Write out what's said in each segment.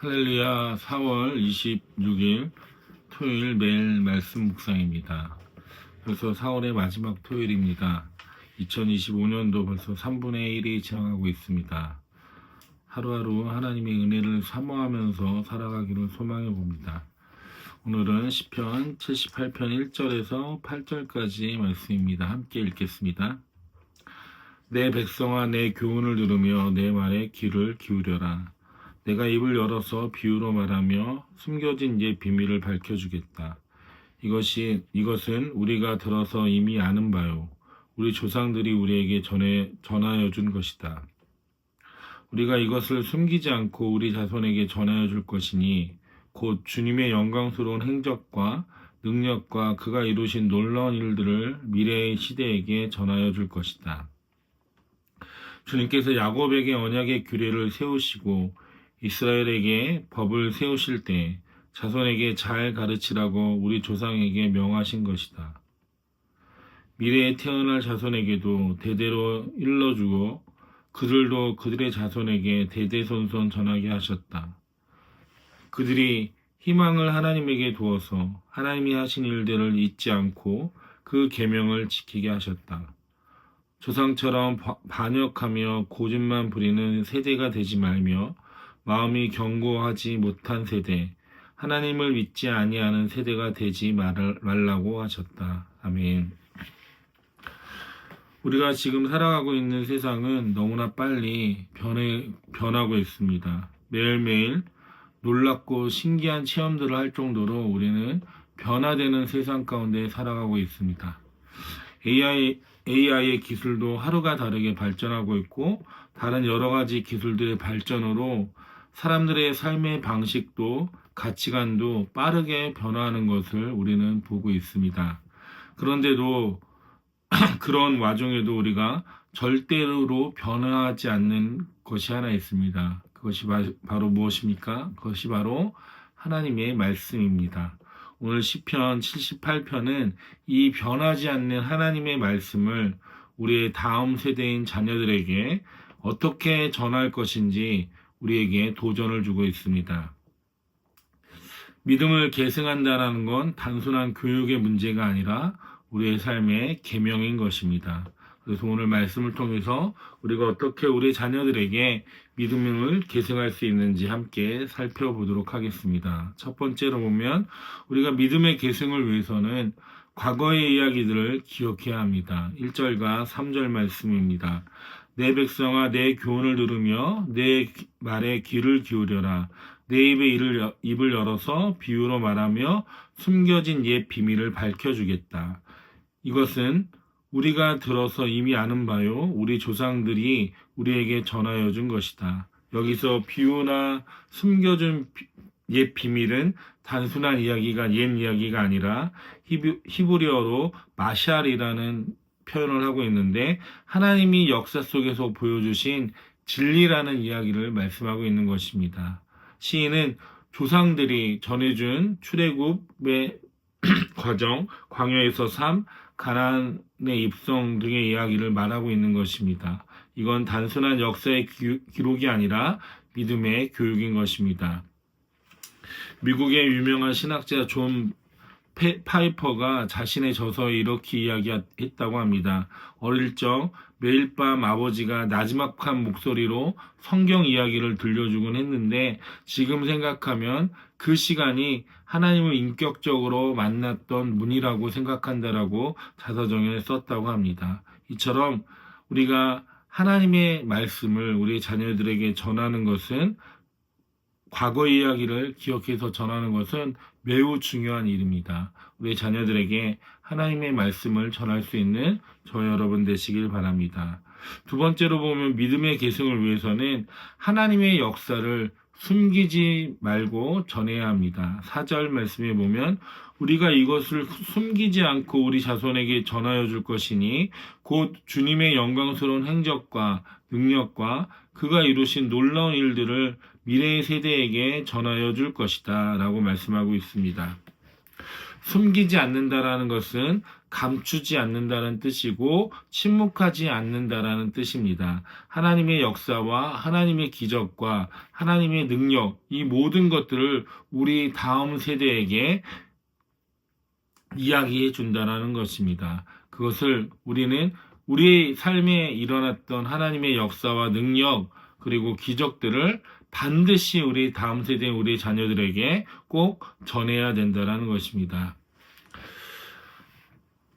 할렐루야. 4월 26일 토요일 매일 말씀 묵상입니다. 벌써 4월의 마지막 토요일입니다. 2025년도 벌써 3분의 1이 지나가고 있습니다. 하루하루 하나님의 은혜를 사모하면서 살아가기를 소망해 봅니다. 오늘은 시편 78편 1절에서 8절까지 말씀입니다. 함께 읽겠습니다. 내 백성아, 내 교훈을 들으며 내 말에 귀를 기울여라. 내가 입을 열어서 비유로 말하며 숨겨진 옛 비밀을 밝혀주겠다. 이것은 우리가 들어서 이미 아는 바요. 우리 조상들이 우리에게 전하여 준 것이다. 우리가 이것을 숨기지 않고 우리 자손에게 전하여 줄 것이니 곧 주님의 영광스러운 행적과 능력과 그가 이루신 놀라운 일들을 미래의 시대에게 전하여 줄 것이다. 주님께서 야곱에게 언약의 규례를 세우시고 이스라엘에게 법을 세우실 때 자손에게 잘 가르치라고 우리 조상에게 명하신 것이다. 미래에 태어날 자손에게도 대대로 일러주고 그들도 그들의 자손에게 대대손손 전하게 하셨다. 그들이 희망을 하나님에게 두어서 하나님이 하신 일들을 잊지 않고 그 계명을 지키게 하셨다. 조상처럼 반역하며 고집만 부리는 세대가 되지 말며 마음이 견고하지 못한 세대, 하나님을 믿지 아니하는 세대가 되지 말라고 하셨다. 아멘. 우리가 지금 살아가고 있는 세상은 너무나 빨리 변하고 있습니다. 매일매일 놀랍고 신기한 체험들을 할 정도로 우리는 변화되는 세상 가운데 살아가고 있습니다. AI의 기술도 하루가 다르게 발전하고 있고 다른 여러 가지 기술들의 발전으로 사람들의 삶의 방식도 가치관도 빠르게 변화하는 것을 우리는 보고 있습니다. 그런데도 그런 와중에도 우리가 절대로 변화하지 않는 것이 하나 있습니다. 그것이 바로 무엇입니까? 그것이 바로 하나님의 말씀입니다. 오늘 시편 78편은 이 변하지 않는 하나님의 말씀을 우리의 다음 세대인 자녀들에게 어떻게 전할 것인지 우리에게 도전을 주고 있습니다. 믿음을 계승한다는 건 단순한 교육의 문제가 아니라 우리의 삶의 계명인 것입니다. 그래서 오늘 말씀을 통해서 우리가 어떻게 우리 자녀들에게 믿음을 계승할 수 있는지 함께 살펴보도록 하겠습니다. 첫 번째로 보면 우리가 믿음의 계승을 위해서는 과거의 이야기들을 기억해야 합니다. 1절과 3절 말씀입니다. 내 백성아, 내 교훈을 들으며 내 말에 귀를 기울여라. 내 입을 열어서 비유로 말하며 숨겨진 옛 비밀을 밝혀주겠다. 이것은 우리가 들어서 이미 아는 바요. 우리 조상들이 우리에게 전하여 준 것이다. 여기서 비유나 숨겨준 옛 비밀은 단순한 이야기가 옛 이야기가 아니라 히브리어로 마샬이라는 표현을 하고 있는데 하나님이 역사 속에서 보여주신 진리라는 이야기를 말씀하고 있는 것입니다. 시인은 조상들이 전해준 출애굽의 과정, 광야에서 삶, 가나안의 입성 등의 이야기를 말하고 있는 것입니다. 이건 단순한 역사의 기록이 아니라 믿음의 교육인 것입니다. 미국의 유명한 신학자 존 파이퍼가 자신의 저서에 이렇게 이야기했다고 합니다. 어릴 적 매일 밤 아버지가 나지막한 목소리로 성경 이야기를 들려주곤 했는데 지금 생각하면 그 시간이 하나님을 인격적으로 만났던 문이라고 생각한다라고 자서정에 썼다고 합니다. 이처럼 우리가 하나님의 말씀을 우리 자녀들에게 전하는 것은 과거 이야기를 기억해서 전하는 것은 매우 중요한 일입니다. 우리 자녀들에게 하나님의 말씀을 전할 수 있는 저 여러분 되시길 바랍니다. 두 번째로 보면 믿음의 계승을 위해서는 하나님의 역사를 숨기지 말고 전해야 합니다. 4절 말씀에 보면 우리가 이것을 숨기지 않고 우리 자손에게 전하여 줄 것이니 곧 주님의 영광스러운 행적과 능력과 그가 이루신 놀라운 일들을 미래의 세대에게 전하여 줄 것이다 라고 말씀하고 있습니다. 숨기지 않는다라는 것은 감추지 않는다는 뜻이고 침묵하지 않는다라는 뜻입니다. 하나님의 역사와 하나님의 기적과 하나님의 능력, 이 모든 것들을 우리 다음 세대에게 이야기해 준다라는 것입니다. 그것을 우리는 우리의 삶에 일어났던 하나님의 역사와 능력 그리고 기적들을 반드시 우리 다음 세대 우리 자녀들에게 꼭 전해야 된다라는 것입니다.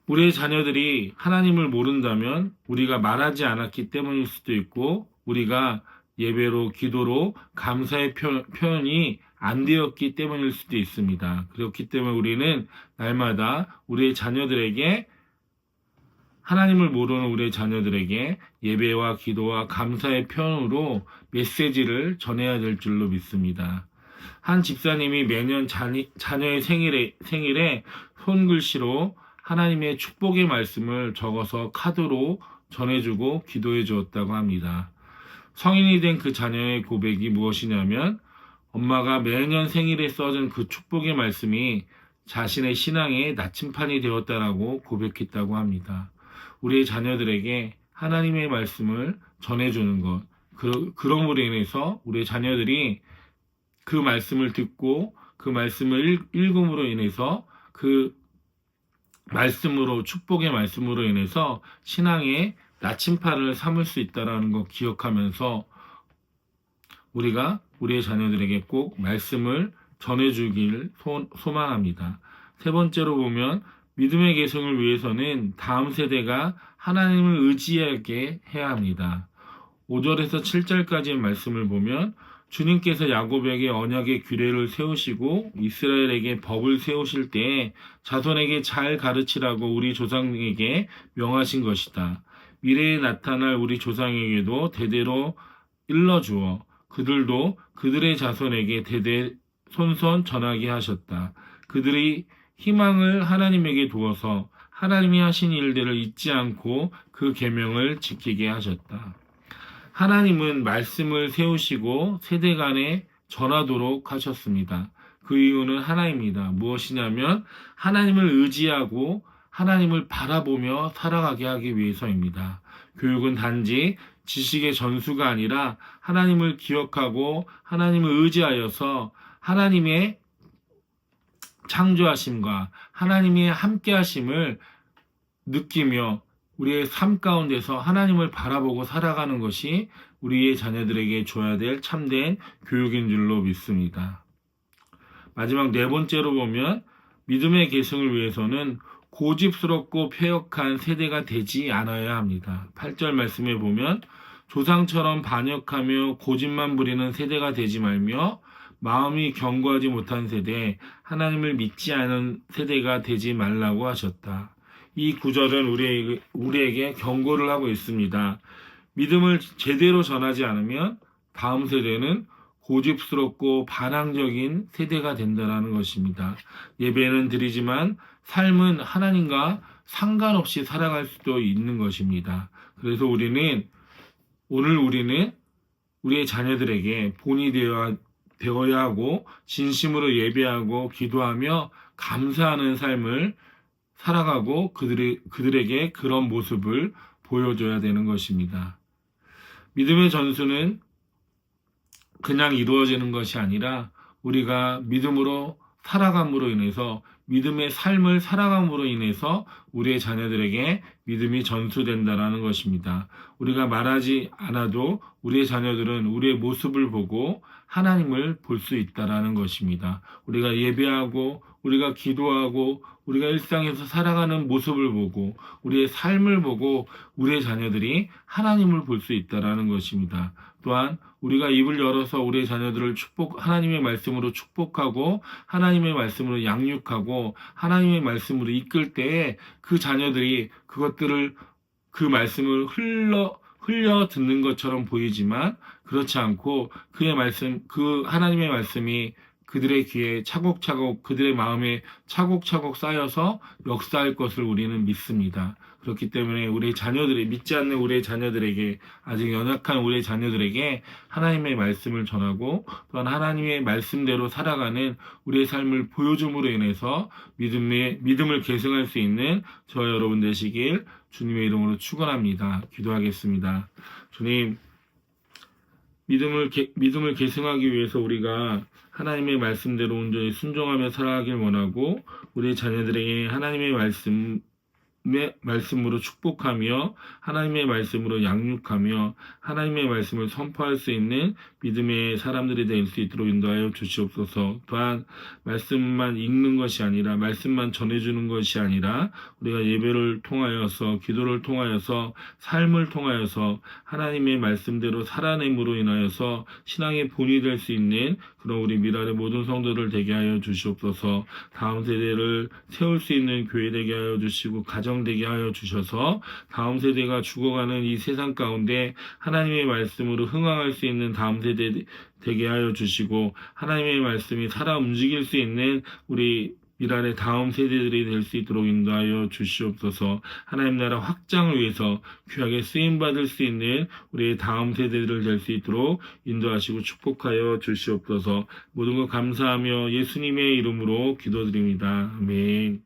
우리의 자녀들이 하나님을 모른다면 우리가 말하지 않았기 때문일 수도 있고 우리가 예배로 기도로 감사의 표현이 안 되었기 때문일 수도 있습니다. 그렇기 때문에 우리는 날마다 우리의 자녀들에게 하나님을 모르는 우리의 자녀들에게 예배와 기도와 감사의 표현으로 메시지를 전해야 될 줄로 믿습니다. 한 집사님이 매년 자녀의 생일에 손글씨로 하나님의 축복의 말씀을 적어서 카드로 전해주고 기도해 주었다고 합니다. 성인이 된 그 자녀의 고백이 무엇이냐면 엄마가 매년 생일에 써준 그 축복의 말씀이 자신의 신앙의 나침판이 되었다라고 고백했다고 합니다. 우리의 자녀들에게 하나님의 말씀을 전해주는 것, 그럼으로 인해서 우리의 자녀들이 그 말씀을 듣고 그 말씀을 읽음으로 인해서 그 말씀으로 축복의 말씀으로 인해서 신앙의 나침판을 삼을 수 있다는 거 기억하면서 우리가 우리의 자녀들에게 꼭 말씀을 전해주길 소망합니다. 세 번째로 보면 믿음의 계승을 위해서는 다음 세대가 하나님을 의지하게 해야 합니다. 5절에서 7절까지의 말씀을 보면 주님께서 야곱에게 언약의 규례를 세우시고 이스라엘에게 법을 세우실 때에 자손에게 잘 가르치라고 우리 조상에게 명하신 것이다. 미래에 나타날 우리 조상에게도 대대로 일러주어 그들도 그들의 자손에게 대대 손손 전하게 하셨다. 그들이 희망을 하나님에게 두어서 하나님이 하신 일들을 잊지 않고 그 계명을 지키게 하셨다. 하나님은 말씀을 세우시고 세대 간에 전하도록 하셨습니다. 그 이유는 하나입니다. 무엇이냐면 하나님을 의지하고 하나님을 바라보며 살아가게 하기 위해서입니다. 교육은 단지 지식의 전수가 아니라 하나님을 기억하고 하나님을 의지하여서 하나님의 창조하심과 하나님의 함께하심을 느끼며 우리의 삶 가운데서 하나님을 바라보고 살아가는 것이 우리의 자녀들에게 줘야 될 참된 교육인 줄로 믿습니다. 마지막 네 번째로 보면 믿음의 계승을 위해서는 고집스럽고 패역한 세대가 되지 않아야 합니다. 8절 말씀에 보면 조상처럼 반역하며 고집만 부리는 세대가 되지 말며 마음이 견고하지 못한 세대, 하나님을 믿지 않은 세대가 되지 말라고 하셨다. 이 구절은 우리에게 경고를 하고 있습니다. 믿음을 제대로 전하지 않으면 다음 세대는 고집스럽고 반항적인 세대가 된다는 것입니다. 예배는 드리지만 삶은 하나님과 상관없이 살아갈 수도 있는 것입니다. 그래서 오늘 우리는 우리의 자녀들에게 본이 되어야 하고 진심으로 예배하고 기도하며 감사하는 삶을 살아가고 그들에게 그런 모습을 보여줘야 되는 것입니다. 믿음의 전수는 그냥 이루어지는 것이 아니라 우리가 믿음으로 살아감으로 인해서 믿음의 삶을 살아감으로 인해서 우리의 자녀들에게 믿음이 전수된다는 것입니다. 우리가 말하지 않아도 우리의 자녀들은 우리의 모습을 보고 하나님을 볼 수 있다는 것입니다. 우리가 예배하고 우리가 기도하고 우리가 일상에서 살아가는 모습을 보고 우리의 삶을 보고 우리의 자녀들이 하나님을 볼 수 있다는 것입니다. 또한 우리가 입을 열어서 우리의 자녀들을 하나님의 말씀으로 축복하고 하나님의 말씀으로 양육하고 하나님의 말씀으로 이끌 때에 그 자녀들이 그 말씀을 흘려 듣는 것처럼 보이지만 그렇지 않고 그 하나님의 말씀이 그들의 귀에 차곡차곡 그들의 마음에 차곡차곡 쌓여서 역사할 것을 우리는 믿습니다. 그렇기 때문에 우리 자녀들이 믿지 않는 우리의 자녀들에게 아직 연약한 우리의 자녀들에게 하나님의 말씀을 전하고 또한 하나님의 말씀대로 살아가는 우리의 삶을 보여줌으로 인해서 믿음을 계승할 수 있는 저와 여러분 되시길 주님의 이름으로 축원합니다. 기도하겠습니다. 주님, 믿음을 계승하기 위해서 우리가 하나님의 말씀대로 온전히 순종하며 살아가길 원하고 우리의 자녀들에게 하나님의 말씀으로 축복하며 하나님의 말씀으로 양육하며 하나님의 말씀을 선포할 수 있는 믿음의 사람들이 될 수 있도록 인도하여 주시옵소서. 또한 말씀만 읽는 것이 아니라 말씀만 전해주는 것이 아니라 우리가 예배를 통하여서 기도를 통하여서 삶을 통하여서 하나님의 말씀대로 살아냄으로 인하여서 신앙의 본이 될 수 있는 그런 우리 미랄의 모든 성도들 되게 하여 주시옵소서. 다음 세대를 세울 수 있는 교회 되게 하여 주시고 가정 되게 하여 주셔서 다음 세대가 죽어가는 이 세상 가운데 하나님의 말씀으로 흥황할 수 있는 다음 세대 되게 하여 주시고 하나님의 말씀이 살아 움직일 수 있는 우리 미랄의 다음 세대들이 될 수 있도록 인도하여 주시옵소서. 하나님 나라 확장을 위해서 귀하게 쓰임받을 수 있는 우리의 다음 세대들을 될 수 있도록 인도하시고 축복하여 주시옵소서. 모든 것 감사하며 예수님의 이름으로 기도드립니다. 아멘.